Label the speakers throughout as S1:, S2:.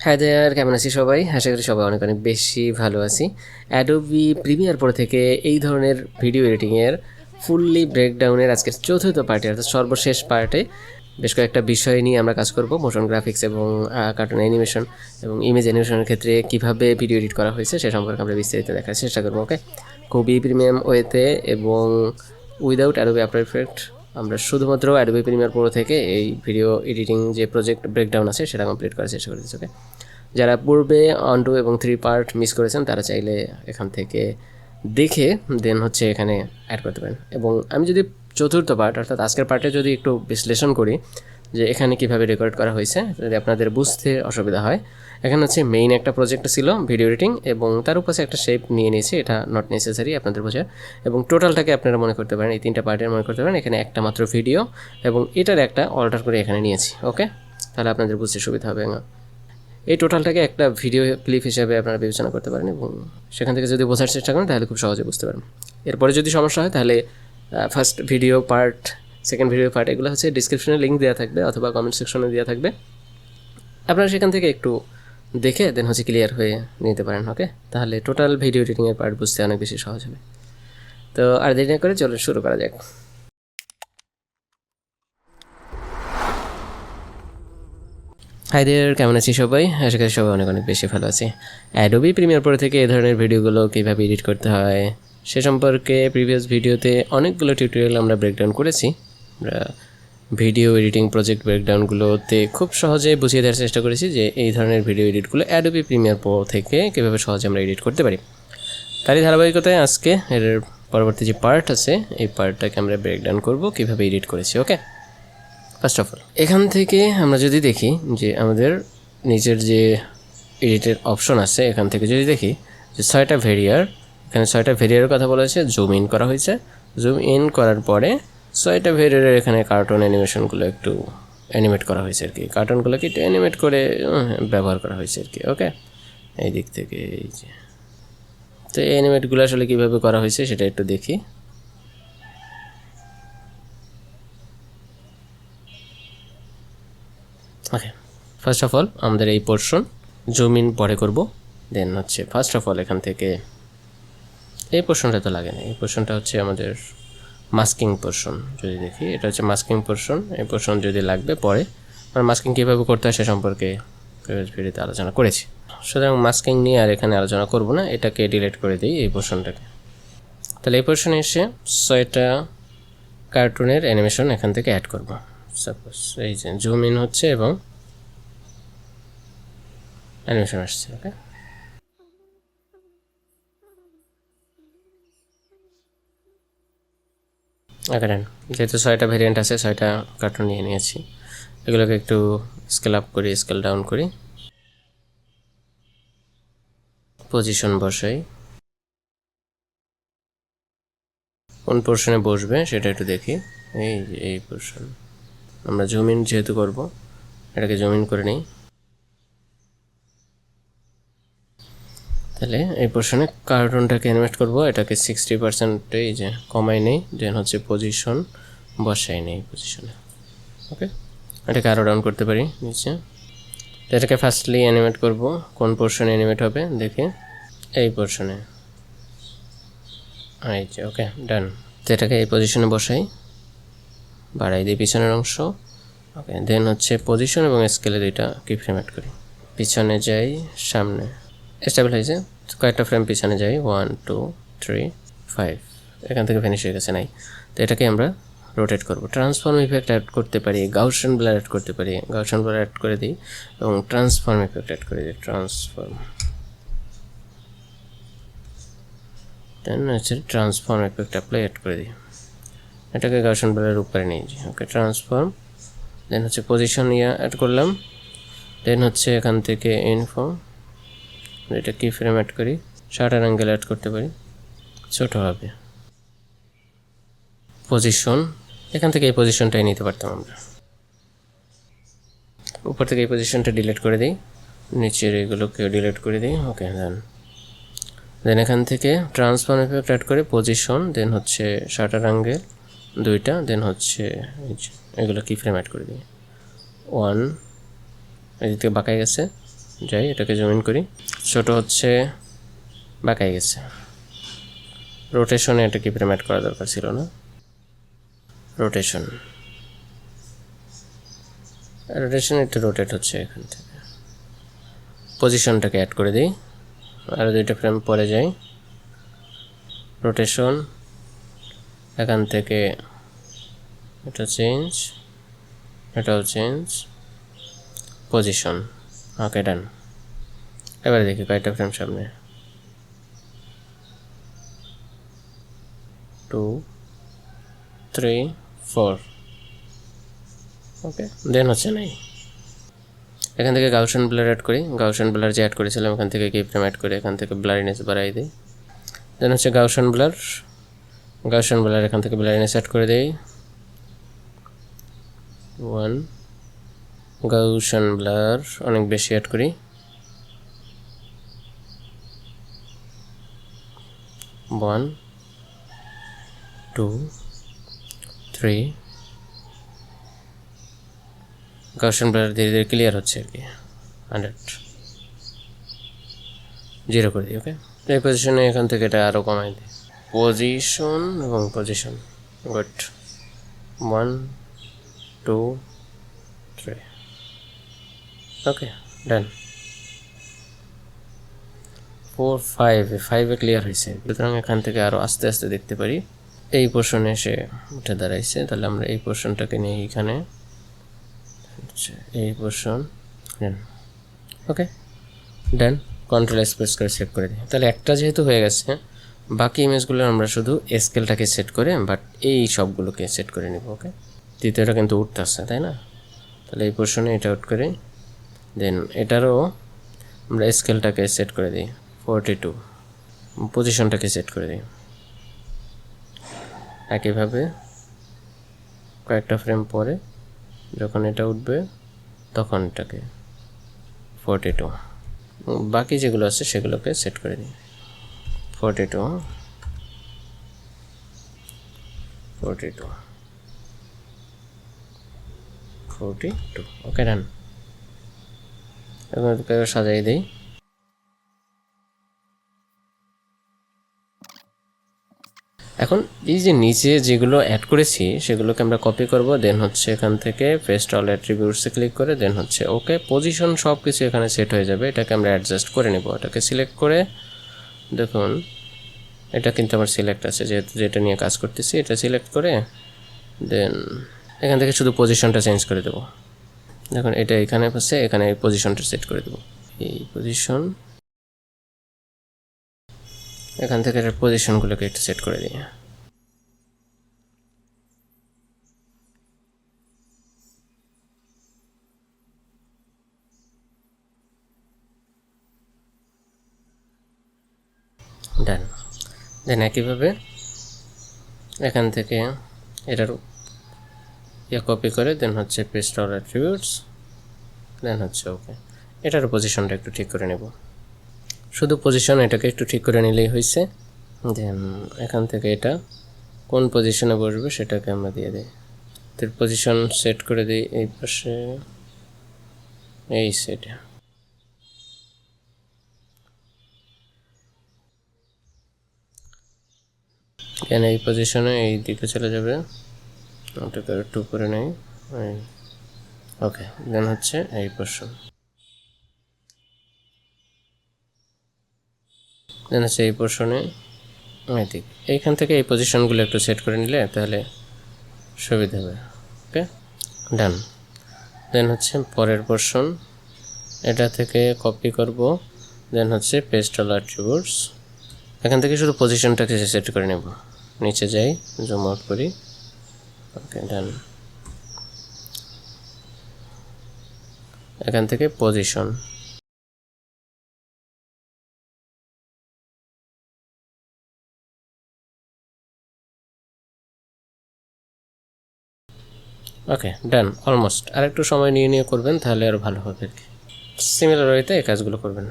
S1: Hi there, কেমন আছি সবাই? আশা করি সবাই অনেক অনেক বেশি ভালো আছি। অ্যাডোবি প্রিমিয়ার প্রো থেকে এই ধরনের ভিডিও এডিটিংয়ের ফুললি ব্রেকডাউনের আজকের চতুর্থ পার্টে অর্থাৎ সর্বশেষ পার্টে বেশ কয়েকটা বিষয় নিয়ে আমরা কাজ করব। মোশন গ্রাফিক্স এবং কার্টুন অ্যানিমেশন এবং ইমেজ অ্যানিমেশনের ক্ষেত্রে কীভাবে ভিডিও এডিট করা হয়েছে সে সম্পর্কে আমরা বিস্তারিত দেখার চেষ্টা করবো। ওকে, খুবই প্রিমিয়াম ওয়েতে এবং উইদাউট অ্যাডোবি আফটার ইফেক্ট আমরা শুধুমাত্র অ্যাডোবি প্রিমিয়ার প্রো থেকে এই ভিডিও এডিটিং যে প্রজেক্ট ব্রেকডাউন আছে সেটা কমপ্লিট করার চেষ্টা করতেছি। ওকে, যারা পূর্বে 1, 2 এবং 3 পার্ট মিস করেছেন তারা চাইলে এখান থেকে দেখে দেন হচ্ছে এখানে অ্যাড করতে পারেন। এবং আমি যদি চতুর্থ পার্ট অর্থাৎ আজকের পার্টে যদি একটু বিশ্লেষণ করি যে এখানে কীভাবে রেকর্ড করা হয়েছে, যদি আপনাদের বুঝতে অসুবিধা হয়, এখানে হচ্ছে মেইন একটা প্রজেক্ট ছিল ভিডিও এডিটিং এবং তার উপরে একটা শেপ নিয়ে নিয়েছি, এটা নট নেসেসারি আপনাদের বোঝার। এবং টোটালটাকে আপনারা মনে করতে পারেন, এই 3টা পার্টের মনে করতে পারেন এখানে একটা মাত্র ভিডিও এবং এটার একটা অল্টার করে এখানে নিয়েছি। ওকে, তাহলে আপনাদের বুঝতে সুবিধা হবে। এই টোটালটাকে একটা ভিডিও ক্লিপ হিসেবে আপনারা বিবেচনা করতে পারেন এবং সেখান থেকে যদি বোঝার চেষ্টা করেন তাহলে খুব সহজে বুঝতে পারেন। এরপরে যদি সমস্যা হয় তাহলে first video part, second video part এগুলো হচ্ছে ডিসক্রিপশনে লিঙ্ক দেওয়া থাকবে অথবা কমেন্ট সেকশনে দেওয়া থাকবে, আপনারা সেখান থেকে একটু দেখে দেন হচ্ছে ক্লিয়ার হয়ে নিতে পারেন। ওকে, তাহলে টোটাল ভিডিও এডিটিংয়ের পার্ট বুঝতে অনেক বেশি সহজ হবে। তো আর দেরি না করে চলো শুরু করা যাক। হাই দেয়ার, কেমন আছি সবাই? আশা করি সবাই অনেক অনেক বেশি ভালো আছে। অ্যাডোবি প্রিমিয়ার প্রো থেকে এই ধরনের ভিডিওগুলো কীভাবে এডিট করতে হয় সে সম্পর্কে প্রিভিয়াস ভিডিওতে অনেকগুলো টিউটোরিয়াল আমরা ব্রেকডাউন করেছি। আমরা ভিডিও এডিটিং প্রজেক্ট ব্রেকডাউনগুলোতে খুব সহজে বুঝিয়ে দেওয়ার চেষ্টা করেছি যে এই ধরনের ভিডিও এডিটগুলো অ্যাডোবি প্রিমিয়ার প্রো থেকে কীভাবে সহজে আমরা এডিট করতে পারি। তারই ধারাবাহিকতায় আজকে এর পরবর্তী যে পার্ট আছে এই পার্টটাকে আমরা ব্রেকডাউন করব কীভাবে এডিট করেছি। ওকে, ফার্স্ট অফ অল এখান থেকে আমরা যদি দেখি যে আমাদের নিচের যে এডিটের অপশন আছে এখান থেকে যদি দেখি যে 6টা ভেরিয়ার, এখানে 6টা ভেরিয়ারের কথা বলা হয়েছে, জুম ইন করা হয়েছে। জুম ইন করার পরে 6টা ভেরিয়ারের এখানে কার্টুন অ্যানিমেশনগুলো একটু অ্যানিমেট করা হয়েছে আর কি, কার্টুনগুলোকে একটু অ্যানিমেট করে ব্যবহার করা হয়েছে আর কি। ওকে, এই দিক থেকে এই যে তো এই অ্যানিমেটগুলো আসলে কীভাবে করা হয়েছে সেটা একটু দেখি। ওকে, ফার্স্ট অফ অল আমাদের এই পোর্শন জুম ইন পরে করব, দেন হচ্ছে ফার্স্ট অফ অল এখান থেকে এই পোর্শনটা তো লাগে না, এই পোর্শনটা হচ্ছে আমাদের মাস্কিং পোর্শন। যদি দেখি এটা হচ্ছে মাস্কিং পোর্শন, এই পোর্শন যদি লাগবে পরে, আর মাস্কিং কীভাবে করতে হয় সে সম্পর্কে প্রিভিয়াস ভিডিওতে আলোচনা করেছি, সুতরাং মাস্কিং নিয়ে আর এখানে আলোচনা করব না, এটাকে ডিলিট করে দিই এই পোর্শনটাকে। তাহলে এই পোর্শনে এসে 6টা কার্টুনের অ্যানিমেশন এখান থেকে অ্যাড করব। সাপোজ এই যে জুম ইন হচ্ছে এবং অ্যানিমেশন আসছে। ওকে, দেন যেহেতু 6টা ভেরিয়েন্ট আছে 6টা কার্টুন নিয়ে নিয়েছি, এগুলোকে একটু স্কেল আপ করি, স্কেল ডাউন করি, পজিশন বসাই, কোন পোর্শনে বসবে সেটা একটু দেখি। এই পোর্শন আমরা জুম ইন যেহেতু করব এটাকে জুম ইন করে নিই। তাহলে এই পোর্শনে কার্টুনটাকে অ্যানিমেট করব, এটাকে 60% এই যে কমাই নেই, দেন হচ্ছে পজিশন বসাই নেই পজিশনে। ওকে, এটাকে আরও ডাউন করতে পারি নিচে। এটাকে ফার্স্টলি অ্যানিমেট করব, কোন পোর্শনে অ্যানিমেট হবে দেখে, এই পোর্শনে এই যে। ওকে, ডান। তো এটাকে এই পজিশনে বসাই, বাড়াই দিই পিছনের অংশ। ওকে, দেন হচ্ছে পজিশন এবং স্কেলে দুইটা কি ফ্রেম অ্যাড করি, পিছনে যাই, সামনে স্টেবল হয়েছে, কয়েকটা ফ্রেম পিছনে যাই, 1 2 3 5, এখান থেকে ফিনিশ হয়ে গেছে নাই। তো এটাকে আমরা রোটেট করব, ট্রান্সফর্ম ইফেক্ট অ্যাড করতে পারি, গাউসিয়ান ব্লার অ্যাড করতে পারি, গাউসিয়ান ব্লার অ্যাড করে দিই এবং ট্রান্সফর্ম ইফেক্ট অ্যাড করে দিই, ট্রান্সফর্ম, দেন হচ্ছে ট্রান্সফর্ম ইফেক্ট অ্যাপ্লাই অ্যাড করে দিই, এটাকে গাউসিয়ান ব্লারের উপরে নিয়ে যাই। ওকে, ট্রান্সফর্ম, দেন হচ্ছে পজিশন অ্যাড করলাম, দেন হচ্ছে এখান থেকে ইনফো, এটা কি ফ্রেম অ্যাড করি, শাটার অ্যাঙ্গেল অ্যাড করতে পারি, ছোট হবে, পজিশন, এখান থেকে এই পজিশনটাই নিতে পারতাম আমরা, উপর থেকে এই পজিশনটা ডিলিট করে দিই, নিচের এগুলোকে ডিলিট করে দিই। ওকে, দেন এখান থেকে ট্রান্সফর্ম ইফেক্ট অ্যাড করে পজিশন, দেন হচ্ছে শাটার অ্যাঙ্গেল দুইটা, দেন হচ্ছে এগুলো কি ফ্রেম অ্যাড করে দিই, 1, এদিক থেকে বাঁকাই গেছে, যাই, এটাকে জুম ইন করি। ছোট হচ্ছে, বাঁকাই গেছে। রোটেশনে এটা কি প্রিমেট করা দরকার ছিল না? রোটেশন একটু রোটেট হচ্ছে এখান থেকে। পজিশনটাকে অ্যাড করে দিই, আরও 2টা ফ্রেম পরে যাই। রোটেশন, এখান থেকে এটা চেঞ্জ, এটাও চেঞ্জ, পজিশন। ওকে, ডান। এবারে দেখি কয়েকটা ফ্রেম সামনে। 2, 3, 4। ওকে, দেন হচ্ছে নাই। এখান থেকে গাউসিয়ান ব্লার অ্যাড করি। গাউসিয়ান ব্লার যে অ্যাড করেছিলাম এখান থেকে কি ফ্রেম অ্যাড করে এখান থেকে ব্লারিনেস বাড়াই দিই। দেন হচ্ছে গাউসিয়ান ব্লার এখান থেকে ব্লারিনেস অ্যাড করে দিই 1। গাউসিয়ান ব্লার অনেক বেশি অ্যাড করি 1, 2, 3। গাউসিয়ান ব্লার ধীরে ধীরে ক্লিয়ার হচ্ছে আর কি। 100 0 করে দিই। ওকে, এই পজিশনে এখান থেকে এটা আরও কমাই দিই। Position good. 1, 2, 3। ওকে, ডান। 4, 5 ক্লিয়ার হয়েছে। সুতরাং এখান থেকে আরও আস্তে আস্তে দেখতে পারি এই পোর্শনে এসে উঠে দাঁড়াইছে। তাহলে আমরা এই পোর্শনটাকে নিয়ে এইখানে, এই পোর্শন ডান। ওকে, ডান। কন্ট্রোল স্পেস করে সেট করে দিই। তাহলে একটা যেহেতু হয়ে গেছে, বাকি ইমেজগুলো আমরা শুধু স্কেলটাকে সেট করে বাট এই সবগুলোকে সেট করে নিব। ওকে, দ্বিতীয়টা কিন্তু উঠতেছে, তাই না? তাহলে এই পোর্শনে এটা আউট করে দেন এটারও আমরা স্কেলটাকে সেট করে দিই 42। পজিশনটাকে সেট করে দিই একইভাবে। কয়েকটা ফ্রেম পরে যখন এটা উঠবে তখন এটাকে 42। বাকি যেগুলো আছে সেগুলোকে সেট করে দিই 42, 42, 42। ওকে, ডান। এগুলোকে সাজাই দিই। এখন এই যে নিচে যেগুলো অ্যাড করেছি সেগুলোকে আমরা কপি করব। দেন হচ্ছে এখান থেকে পেস্ট অল অ্যাট্রিবিউটসে ক্লিক করে দেন হচ্ছে ওকে, পজিশন সব কিছু এখানে সেট হয়ে যাবে। এটাকে আমরা অ্যাডজাস্ট করে নেব। এটাকে সিলেক্ট করে দেখুন, এটা কিন্তু আমার সিলেক্ট আছে যেহেতু যেটা নিয়ে কাজ করতেছি। এটা সিলেক্ট করে দেন এখান থেকে শুধু পজিশনটা চেঞ্জ করে দেবো। দেখুন এটা এখানে পাচ্ছে, এখানে এই পজিশনটা সেট করে দেবো। এই পজিশন, এখান থেকে এটার পজিশনগুলোকে একটু সেট করে দিই। ডান। দেন একইভাবে এখান থেকে এটার কপি করে দেন হচ্ছে পেস্ট অল অ্যাট্রিবিউটস, দেন হচ্ছে ওকে। এটার পজিশনটা একটু ঠিক করে নেব। শুধু পজিশন এটাকে একটু ঠিক করে নিলেই হয়েছে। দেন এখান থেকে এটা কোন পজিশনে বসবে সেটাকে আমরা দিয়ে দিই। এর পজিশন সেট করে দিই এই পাশে, এই সেটে। এখানে এই পজিশনে এই দিকে চলে যাবে। ওটাকে একটু করে নেই। ওকে, দেন হচ্ছে এই পোর্শন, দেন হচ্ছে এই পোর্শনে এদিক। এইখান থেকে এই পজিশনগুলো একটু সেট করে নিলে তাহলে সুবিধা হবে। ওকে, ডান। দেন হচ্ছে পরের পোর্শন, এটা থেকে কপি করব। দেন হচ্ছে পেস্ট অল অ্যাট্রিবিউটস, এখান থেকে শুধু পজিশনটাকে সেট করে নেব। নিচে যাই, জুম আউট করি। ওকে, ডান। এখান থেকে পজিশন, ওকে, ডান। অলমোস্ট। আর একটু সময় নিয়ে নিয়ে করবেন তাহলে আরও ভালো হবে আর কি। সিমিলার ওয়েতে এই কাজগুলো করবেন।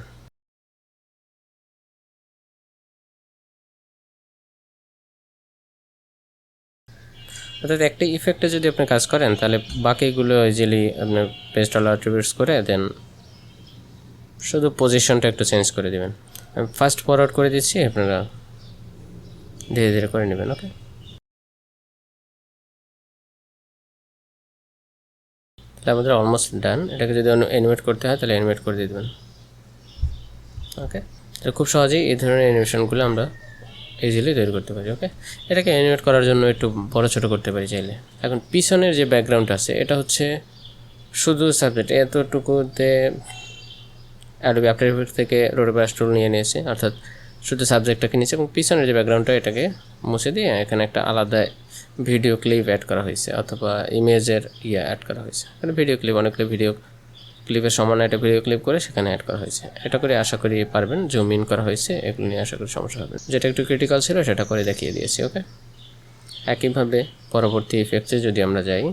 S1: অর্থাৎ একটা ইফেক্টে যদি আপনি কাজ করেন তাহলে বাকিগুলো ইজিলি আপনার পেস্ট অল অ্যাট্রিবিউটস করে দেন শুধু পজিশনটা একটু চেঞ্জ করে দিবেন। আমি ফাস্ট ফরওয়ার্ড করে দিচ্ছি, আপনারা ধীরে ধীরে করে নেবেন। ওকে, তাহলে আমাদের অলমোস্ট ডান। এটাকে যদি অ্যানিমেট করতে হয় তাহলে অ্যানিমেট করে দিয়ে দেবেন। ওকে, তাহলে খুব সহজেই এই ধরনের অ্যানিমেশনগুলো আমরা ইজিলি তৈরি করতে পারি। ওকে, এটাকে অ্যানিমেট করার জন্য একটু বড় ছোটো করতে পারি চাইলে। এখন পিছনের যে ব্যাকগ্রাউন্ড আছে এটা হচ্ছে শুধু সাবজেক্ট, এতটুকুতে অ্যাডোবি আফটার ইফেক্টস থেকে রোড ব্রাশ টুল নিয়ে নিয়েছে, অর্থাৎ শুধু সাবজেক্টটাকে নিয়েছে এবং পিছনের যে ব্যাকগ্রাউন্ডটা এটাকে মুছে দিয়ে এখানে একটা আলাদা ভিডিও ক্লিপ অ্যাড করা হয়েছে অথবা ইমেজের অ্যাড করা হয়েছে। এখানে ভিডিও ক্লিপ, অনেকগুলো ভিডিও ক্লিপের সমান একটা ভিডিও ক্লিপ করে সেখানে অ্যাড করা হয়েছে। এটা করে আশা করি পারবেন। জুম ইন করা হয়েছে, এগুলো নিয়ে আশা করি সমস্যা হবে। যেটা একটু ক্রিটিক্যাল ছিল সেটা করে দেখিয়ে দিয়েছি। ওকে, একইভাবে পরবর্তী ইফেক্টে যদি আমরা যাই,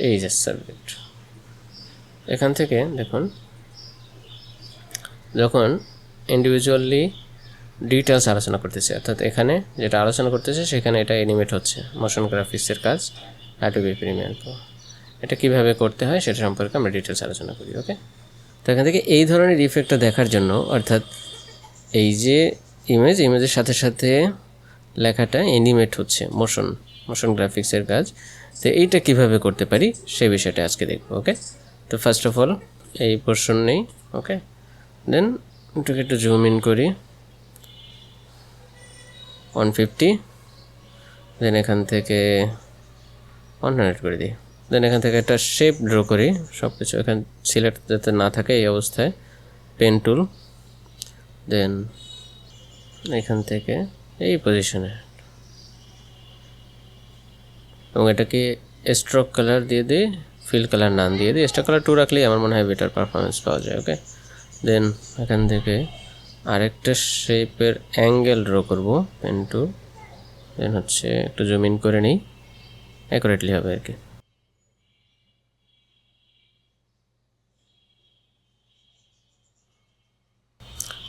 S1: এই যে সাবজেক্ট, এখান থেকে দেখুন যখন ইন্ডিভিজুয়ালি ডিটেলস আলোচনা করতেছে, অর্থাৎ এখানে যেটা আলোচনা করতেছে সেখানে এটা অ্যানিমেট হচ্ছে, মোশন গ্রাফিক্সের কাজ অ্যাডোবি প্রিমিয়ার প্রো। এটা কীভাবে করতে হয় সেটা সম্পর্কে আমরা ডিটেলস আলোচনা করি। ওকে, তো এখান থেকে এই ধরনের ইফেক্টটা দেখার জন্য, অর্থাৎ এই যে ইমেজের সাথে সাথে লেখাটা অ্যানিমেট হচ্ছে, মোশন গ্রাফিক্সের কাজ। তো এইটা কিভাবে করতে পারি সেই বিষয়টা আজকে দেখব। ওকে, তো ফার্স্ট অফ অল এই পোর্শন নেই। ওকে, দেন এটাকে একটু জুম ইন করি 150, দেন এখান থেকে 100 করে দিই। দেন এখান থেকে একটা শেপ ড্র করি, সব কিছু এখান সিলেক্ট যাতে না থাকে এই অবস্থায় পেন টুল, দেন এখান থেকে এই পজিশনে, এবং এটাকে স্ট্রোক কালার দিয়ে দিই, ফিল কালার নাম দিয়ে দিই। স্ট্রোক কালার 2 রাখলেই আমার মনে হয় বেটার পারফরমেন্স পাওয়া যায়। ওকে, দেন এখান থেকে আরেকটা শেপের অ্যাঙ্গেল ড্র করব, পেন টুল, দেন হচ্ছে একটু জুম ইন করে নিই, অ্যাকুরেটলি হবে আর কি।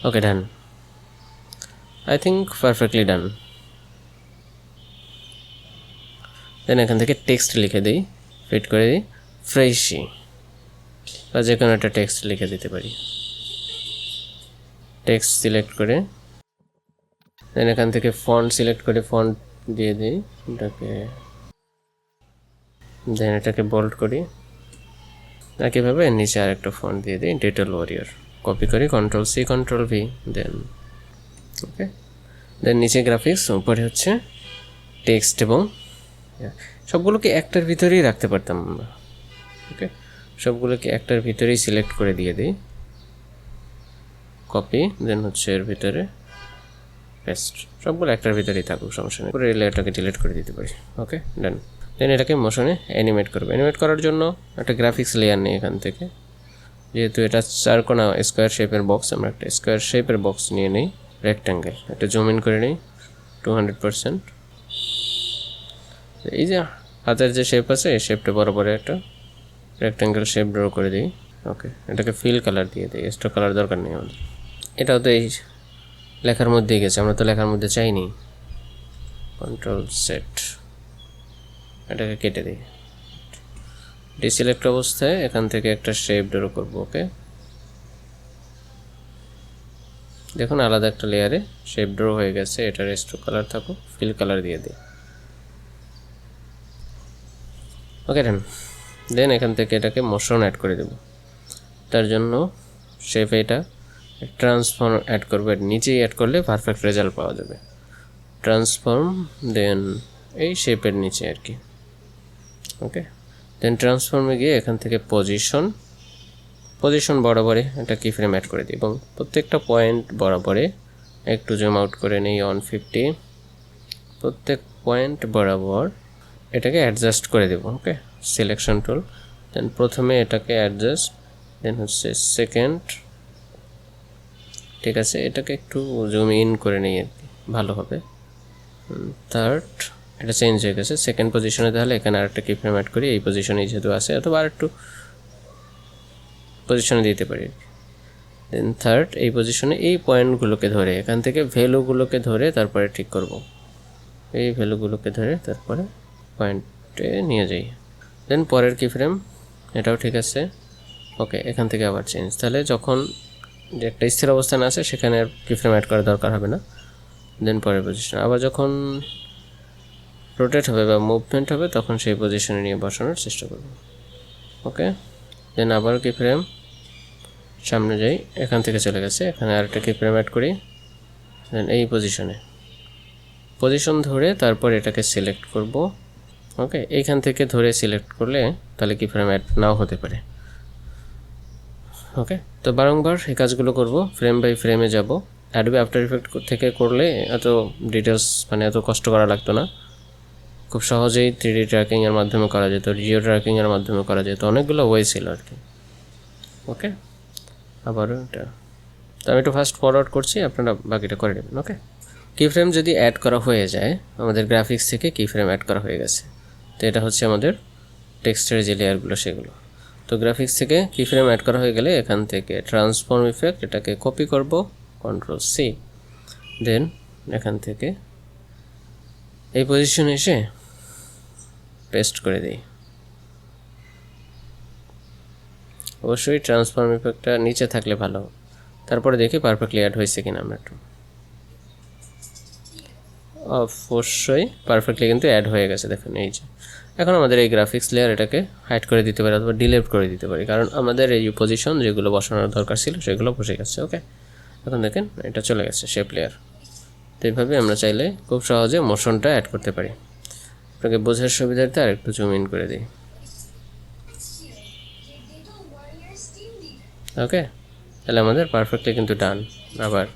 S1: ওকে, ডান, আই থিঙ্ক পারফেক্টলি ডান। দেন এখান থেকে টেক্সট লিখে দিই, ফিট করে দিই ফ্রেশি, বা যে কোনো একটা টেক্সট লিখে দিতে পারি। টেক্সট সিলেক্ট করে দেন এখান থেকে ফন্ট সিলেক্ট করে ফন্ট দিয়ে দিই এটাকে, দেন এটাকে বোল্ড করি। একইভাবে নিচে আরেকটা ফন্ট দিয়ে দিই, ডিটেল ওয়ারিয়র। কপি করি, Ctrl+C Ctrl+V, দেন ওকে, দেন নিচে গ্রাফিক্স, উপরে হচ্ছে টেক্সট, এবং সবগুলোকে একটার ভিতরেই রাখতে পারতাম আমরা। ওকে, সবগুলোকে একটার ভিতরেই সিলেক্ট করে দিয়ে দিই, কপি, দেন হচ্ছে এর ভিতরে পেস্ট। সবগুলো একটার ভিতরেই থাকুক, সমস্যা নেই। এটাকে ডিলিট করে দিতে পারি। ওকে, ডান। দেন এটাকে মোশনে অ্যানিমেট করবো। অ্যানিমেট করার জন্য একটা গ্রাফিক্স লেয়ার নেই এখান থেকে, যেহেতু এটা চারকোনা স্কোয়ার শেপের বক্স, আমরা একটা স্কোয়ার শেপের বক্স নিয়ে নিই, রেক্ট্যাঙ্গেল। একটা জুম ইন করে নিই 200%। এই যে হাতের যে শেপ আছে এই শেপটা বরাবর একটা রেক্ট্যাঙ্গেল শেপ ড্র করে দিই। ওকে, এটাকে ফিল কালার দিয়ে দিই, স্ট্রোক কালার দরকার নেই আমাদের। এটাও তো এই লেখার মধ্যেই গেছে, আমরা তো লেখার মধ্যে চাইনি। Ctrl+Z, এটাকে কেটে দিই, ডিসিলেক্ট অবস্থায় এখান থেকে একটা শেপ ড্র করব। ওকে, দেখুন আলাদা একটা লেয়ারে শেপ ড্র হয়ে গেছে। এটার স্ট্রোক কালার থাকুক, ফিল কালার দিয়ে দিই। ওকে, দেন এখান থেকে এটাকে মোশন অ্যাড করে দেব। তার জন্য শেপে এটা ট্রান্সফর্ম অ্যাড করবো, নিচেই অ্যাড করলে পারফেক্ট রেজাল্ট পাওয়া যাবে। ট্রান্সফর্ম, দেন এই শেপের নিচে আর কি। ওকে, দেন ট্রান্সফর্মে গিয়ে এখান থেকে পজিশন বরাবরে একটা কি ফ্রেম অ্যাড করে দিই, এবং প্রত্যেকটা পয়েন্ট বরাবরে একটু জুম আউট করে নিই 150, প্রত্যেক পয়েন্ট বরাবর এটাকে অ্যাডজাস্ট করে দেবো। ওকে, সিলেকশন টুল, দেন প্রথমে এটাকে অ্যাডজাস্ট, দেন হচ্ছে সেকেন্ড, ঠিক আছে, এটাকে একটু জুম ইন করে নিই আর কি, ভালো হবে। থার্ড, এটা চেঞ্জ হয়ে গেছে সেকেন্ড পজিশনে, তাহলে এখানে আরেকটা কি ফ্রেম অ্যাড করি, এই পজিশনে যেহেতু আছে, অথবা আরেকটু পজিশনে দিতে পারি। দেন থার্ড, এই পজিশনে এই পয়েন্টগুলোকে ধরে এখান থেকে ভ্যালুগুলোকে ধরে তারপরে ঠিক করব, এই ভ্যালুগুলোকে ধরে তারপরে পয়েন্টে নিয়ে যাই। দেন পরের কি ফ্রেম, এটাও ঠিক আছে। ওকে, এখান থেকে আবার চেঞ্জ, তাহলে যখন যে একটা স্থির অবস্থানে আছে সেখানে আর কিফ্রেম অ্যাড করার দরকার হবে না। দেন পরের পজিশন আবার যখন রোটেট হবে বা মুভমেন্ট হবে তখন সেই পজিশনে নিয়ে বসানোর চেষ্টা করব। ওকে, দেন আবার কিফ্রেম সামনে যাই, এখান থেকে চলে গেছে, এখানে আরেকটা কিফ্রেম অ্যাড করি। দেন এই পজিশন ধরে তারপর এটাকে সিলেক্ট করব। ওকে, এইখান থেকে ধরে সিলেক্ট করলে তাহলে কিফ্রেম অ্যাড নাও হতে পারে। ওকে, তো বারংবার এই কাজগুলো করব, ফ্রেম বাই ফ্রেমে যাব। অ্যাডোবি আফটার ইফেক্ট থেকে করলে এত ডিটেলস মানে এত কষ্ট করা লাগতো না, খুব সহজেই 3D ট্র্যাকিংয়ের মাধ্যমে করা যেত, জিও ট্র্যাকিংয়ের মাধ্যমে করা যেত, অনেকগুলো ওয়ে ছিল আর কি। ওকে, আবারও এটা তো আমি একটু ফাস্ট ফরওয়ার্ড করছি, আপনারা বাকিটা করে নেবেন। ওকে, কিফ্রেম যদি অ্যাড করা হয়ে যায়, আমাদের গ্রাফিক্স থেকে কিফ্রেম অ্যাড করা হয়ে গেছে। তো এটা হচ্ছে আমাদের টেক্সটের যে লেয়ারগুলো সেগুলো। তো গ্রাফিক্স থেকে কিফ্রেম অ্যাড করা হয়ে গেলে এখান থেকে ট্রান্সফর্ম ইফেক্ট এটাকে কপি করব, Ctrl+C, দেন এখান থেকে এই পজিশনে এসে পেস্ট করে দিই। অবশ্যই ট্রান্সফর্ম ইফেক্টটা নিচে থাকলে ভালো, তারপরে দেখি পারফেক্টলি অ্যাড হয়েছে কিনা। আমরা একটু অবশ্যই পারফেক্টলি কিন্তু অ্যাড হয়ে গেছে, দেখুন এই যে। এখন আমাদের এই গ্রাফিক্স লেয়ার এটাকে হাইড করে দিতে পারি অথবা ডিলিট করে দিতে পারি, কারণ আমাদের এই পজিশন যেগুলো বসানোর দরকার ছিল সেগুলো বসে গেছে। ওকে, এখন দেখেন এটা চলে গেছে শেপ লেয়ার। তো এইভাবে আমরা চাইলে খুব সহজে মোশনটা অ্যাড করতে পারি। আপনাকে বোঝার সুবিধার্থে আর একটু জুম ইন করে দিই। ওকে, তাহলে আমাদের পারফেক্টলি কিন্তু ডান। আবার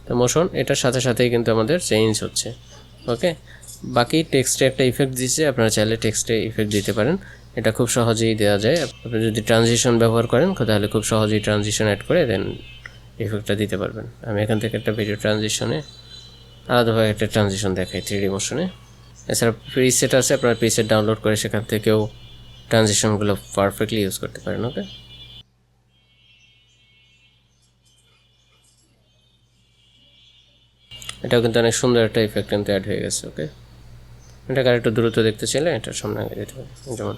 S1: তো মোশন এটার সাথে সাথেই কিন্তু আমাদের চেঞ্জ হচ্ছে। ওকে, বাকি টেক্সটে একটা ইফেক্ট দিচ্ছে, আপনারা চাইলে টেক্সটে ইফেক্ট দিতে পারেন, এটা খুব সহজেই দেওয়া যায়। আপনি যদি ট্রানজিশন ব্যবহার করেন তাহলে খুব সহজেই ট্রানজিশন অ্যাড করে দেন ইফেক্টটা দিতে পারবেন। আমি এখান থেকে একটা ভিডিও ট্রানজিশনে আলাদাভাবে একটা ট্রানজিশন দেখাই 3D মোশনে। এছাড়া প্রিসেট আছে, আপনারা প্রিসেট ডাউনলোড করে সেখান থেকেও ট্রানজিশনগুলো পারফেক্টলি ইউজ করতে পারেন। ওকে, এটাও কিন্তু অনেক সুন্দর একটা ইফেক্ট কিন্তু অ্যাড হয়ে গেছে। ওকে, এটাকে আর একটু দ্রুত দেখতে চাইলে এটার সামনে আগে দিতে পারি, যেমন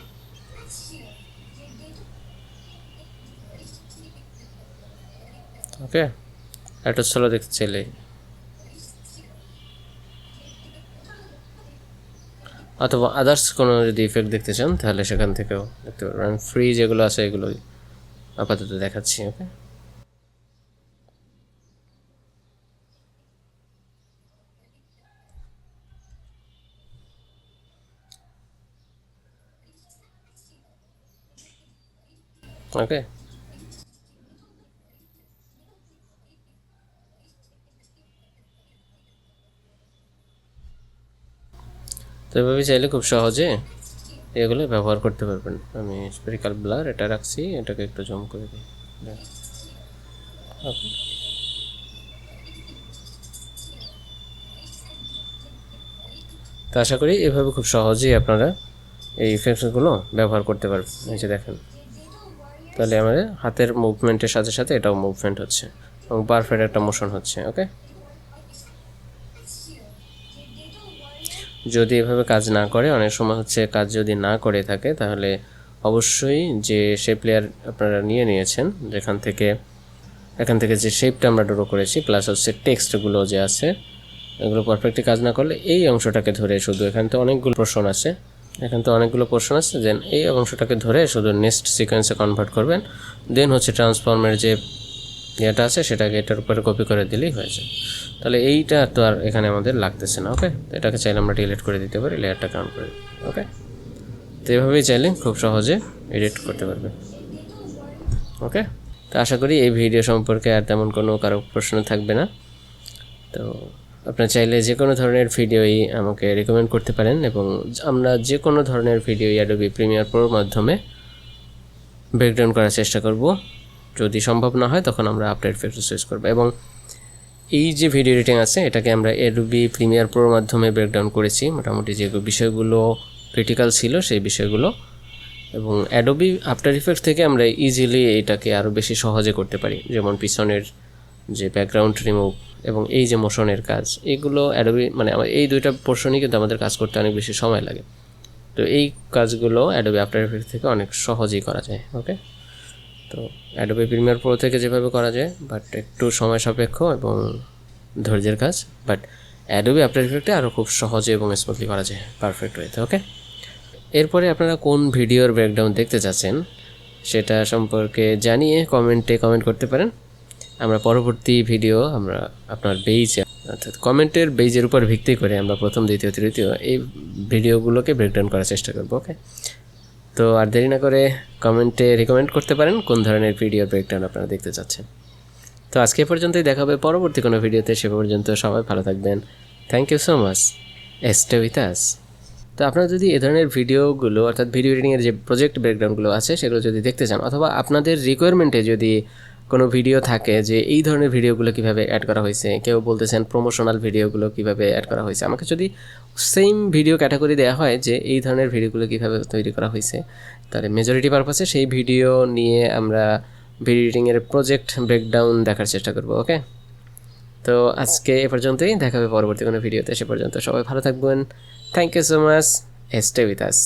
S1: ওকে, একটু স্লো দেখতে চাইলে অথবা আদার্স কোনো যদি ইফেক্ট দেখতে চান তাহলে সেখান থেকেও দেখতে পারবেন। ফ্রি যেগুলো আছে এগুলোই আপাতত দেখাচ্ছি। ওকে, ওকে, তো এভাবে চাইলে খুব সহজে এগুলো ব্যবহার করতে পারবেন। আমি স্পেরিক্যাল ব্লার এটা রাখছি, এটাকে একটু জুম করে দিই। ওকে, তো আশা করি এভাবে খুব সহজেই আপনারা এই ইফেক্টসগুলো ব্যবহার করতে পারবেন। এই যে দেখেন, তাহলে আমাদের হাতের মুভমেন্টের সাথে সাথে এটাও মুভমেন্ট হচ্ছে এবং পারফেক্ট একটা মোশন হচ্ছে। ওকে, যদি এভাবে কাজ না করে, অনেক সময় হচ্ছে কাজ যদি না করে থাকে তাহলে অবশ্যই যে শেপ লেয়ার আপনারা নিয়েছেন এখান থেকে যে শেপটা আমরা ড্র করেছি প্লাস হচ্ছে টেক্সটগুলো যে আছে এগুলো পারফেক্টলি কাজ না করলে এই অংশটাকে ধরে শুধু এখান থেকে অনেকগুলো পোর্শন আছে, দেন এই অংশটাকে ধরে শুধু নেক্সট সিকোয়েন্সে কনভার্ট করবেন। দেন হচ্ছে ট্রান্সফর্মের যে ইয়েটা আছে সেটাকে এটার উপরে কপি করে দিলেই হয়েছে। তাহলে এইটা তো আর এখানে আমাদের লাগতেছে না। ওকে, তো এটাকে চাইলে আমরা ডিলিট করে দিতে পারি, লেয়ারটা কাউন্ট করে। ওকে, তো এভাবেই চাইলে খুব সহজে এডিট করতে পারবে। ওকে, তো আশা করি এই ভিডিও সম্পর্কে আর তেমন কোনো কারো প্রশ্ন থাকবে না। তো আপনারা চাইলে যে কোনো ধরনের ভিডিওই আমাকে রেকমেন্ড করতে পারেন এবং আমরা যে কোনো ধরনের ভিডিওই অ্যাডোবি প্রিমিয়ার প্রোর মাধ্যমে ব্রেকডাউন করার চেষ্টা করব। যদি সম্ভব না হয় তখন আমরা আফটার ইফেক্টস ইউজ করব। এবং এই যে ভিডিও এডিটিং আছে এটাকে আমরা অ্যাডোবি প্রিমিয়ার প্রোর মাধ্যমে ব্রেকডাউন করেছি, মোটামুটি যে বিষয়গুলো ক্রিটিক্যাল ছিল সেই বিষয়গুলো। এবং অ্যাডোবি আফটার ইফেক্টস থেকে আমরা ইজিলি এটাকে আরও বেশি সহজে করতে পারি, যেমন পিছনের যে ব্যাকগ্রাউন্ড রিমুভ এবং এই যে মোশনের কাজ, এগুলো অ্যাডোবি মানে এই দুইটা পোর্শনই কিন্তু আমাদের কাজ করতে অনেক বেশি সময় লাগে। তো এই কাজগুলো অ্যাডোবি আফটার ইফেক্টস থেকে অনেক সহজেই করা যায়। ওকে, তো অ্যাডোবি প্রিমিয়ার প্রো থেকে যেভাবে করা যায়, বাট একটু সময় সাপেক্ষ এবং ধৈর্যের কাজ, বাট অ্যাডোবি আফটার ইফেক্টে আরও খুব সহজে এবং স্মুথলি করা যায় পারফেক্ট ওয়েতে। ওকে, এরপরে আপনারা কোন ভিডিওর ব্রেকডাউন দেখতে চাচ্ছেন সেটা সম্পর্কে জানিয়ে কমেন্টে কমেন্ট করতে পারেন। আমরা পরবর্তী ভিডিও আমরা আপনার বেইজে অর্থাৎ কমেন্টের বেইজের উপর ভিত্তি করে আমরা প্রথম, দ্বিতীয়, তৃতীয় এই ভিডিওগুলোকে ব্রেকডাউন করার চেষ্টা করবো। ওকে, তো আর দেরি না করে কমেন্টে রিকমেন্ড করতে পারেন কোন ধরনের ভিডিও ব্রেকডাউন আপনারা দেখতে চাচ্ছেন। তো আজকে পর্যন্তই, দেখা হবে পরবর্তী কোনো ভিডিওতে। সে পর্যন্ত সবাই ভালো থাকবেন। Thank you so much, stay with us. তো আপনারা যদি এ ধরনের ভিডিওগুলো অর্থাৎ ভিডিও এডিটিংয়ের যে প্রজেক্ট ব্রেকডাউনগুলো আছে সেগুলো যদি দেখতে চান, অথবা আপনাদের রিকোয়ারমেন্টে যদি কোনো ভিডিও থাকে যে এই ধরনের ভিডিওগুলো কীভাবে অ্যাড করা হয়েছে, কেউ বলতেছেন প্রমোশনাল ভিডিওগুলো কীভাবে অ্যাড করা হয়েছে, আমাকে যদি সেম ভিডিও ক্যাটাগরি দেওয়া হয় যে এই ধরনের ভিডিওগুলো কীভাবে তৈরি করা হয়েছে, তাহলে মেজরিটি পারপাসে সেই ভিডিও নিয়ে আমরা ভিডিও এডিটিংয়ের প্রজেক্ট ব্রেকডাউন দেখার চেষ্টা করব। ওকে, তো আজকে এ পর্যন্তই, দেখা হবে পরবর্তী কোনো ভিডিওতে। সে পর্যন্ত সবাই ভালো থাকবেন। Thank you so much, stay with us.